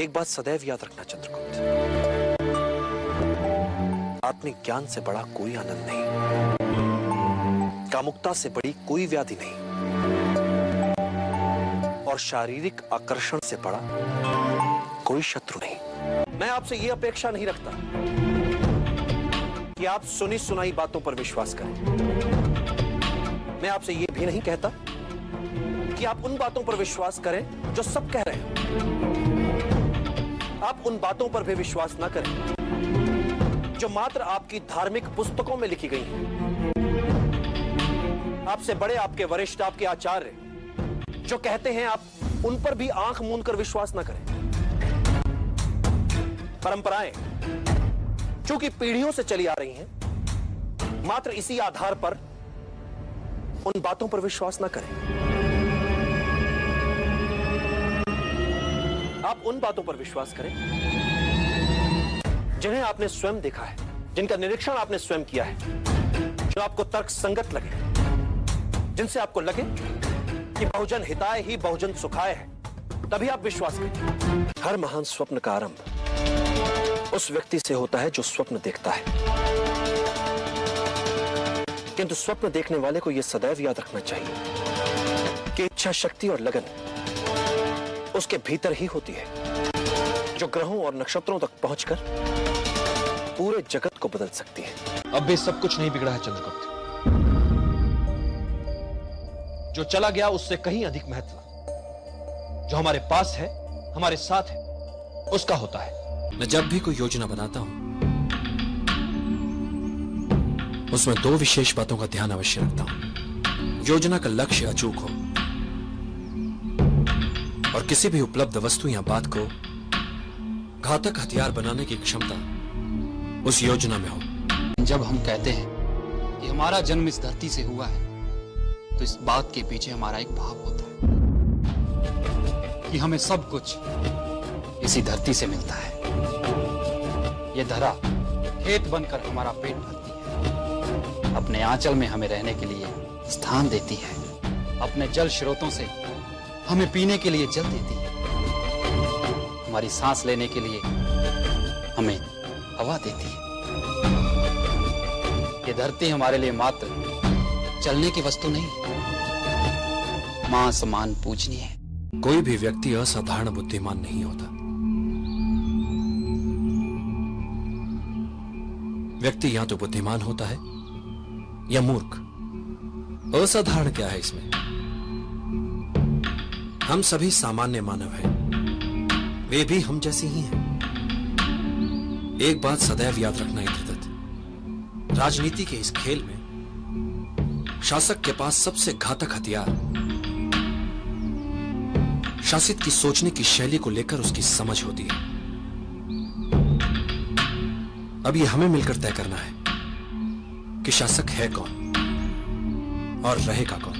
एक बात सदैव याद रखना चंद्रगुप्त, आत्मिक ज्ञान से बड़ा कोई आनंद नहीं, कामुकता से बड़ी कोई व्याधि नहीं, और शारीरिक आकर्षण से बड़ा कोई शत्रु नहीं। मैं आपसे यह अपेक्षा नहीं रखता कि आप सुनी सुनाई बातों पर विश्वास करें। मैं आपसे यह भी नहीं कहता कि आप उन बातों पर विश्वास करें जो सब कह रहे हैं। आप उन बातों पर भी विश्वास ना करें जो मात्र आपकी धार्मिक पुस्तकों में लिखी गई हैं। आपसे बड़े आपके वरिष्ठ, आपके आचार्य जो कहते हैं, आप उन पर भी आंख मूंद कर विश्वास ना करें। परंपराएं चूंकि पीढ़ियों से चली आ रही हैं, मात्र इसी आधार पर उन बातों पर विश्वास ना करें। आप उन बातों पर विश्वास करें जिन्हें आपने स्वयं देखा है, जिनका निरीक्षण आपने स्वयं किया है, जो आपको तर्क संगत लगे, जिनसे आपको लगे कि बहुजन हिताय ही बहुजन सुखाय है, तभी आप विश्वास करें। हर महान स्वप्न का आरंभ उस व्यक्ति से होता है जो स्वप्न देखता है, किंतु स्वप्न देखने वाले को यह सदैव याद रखना चाहिए कि इच्छा शक्ति और लगन उसके भीतर ही होती है, जो ग्रहों और नक्षत्रों तक पहुंचकर पूरे जगत को बदल सकती है। अब भी सब कुछ नहीं बिगड़ा है चंद्रगुप्त। जो चला गया उससे कहीं अधिक महत्व जो हमारे पास है, हमारे साथ है, उसका होता है। मैं जब भी कोई योजना बनाता हूं, उसमें दो विशेष बातों का ध्यान अवश्य रखता हूं। योजना का लक्ष्य अचूक हो और किसी भी उपलब्ध वस्तु या बात को घातक हथियार बनाने की क्षमता उस योजना में हो। जब हम कहते हैं कि हमारा जन्म इस धरती से हुआ है, तो इस बात के पीछे हमारा एक भाव होता है कि हमें सब कुछ इसी धरती से मिलता है। ये धरा खेत बनकर हमारा पेट भरती है, अपने आंचल में हमें रहने के लिए स्थान देती है, अपने जल स्रोतों से हमें पीने के लिए जल देती है, हमारी सांस लेने के लिए हमें हवा देती है। ये धरती हमारे लिए मात्र चलने की वस्तु नहीं, मां समान पूजनीय है। कोई भी व्यक्ति असाधारण बुद्धिमान नहीं होता। व्यक्ति या तो बुद्धिमान होता है या मूर्ख। असाधारण क्या है इसमें? हम सभी सामान्य मानव हैं, वे भी हम जैसे ही हैं। एक बात सदैव याद रखना इतरदत्त, राजनीति के इस खेल में शासक के पास सबसे घातक हथियार शासित की सोचने की शैली को लेकर उसकी समझ होती है। अब यह हमें मिलकर तय करना है कि शासक है कौन और रहेगा कौन।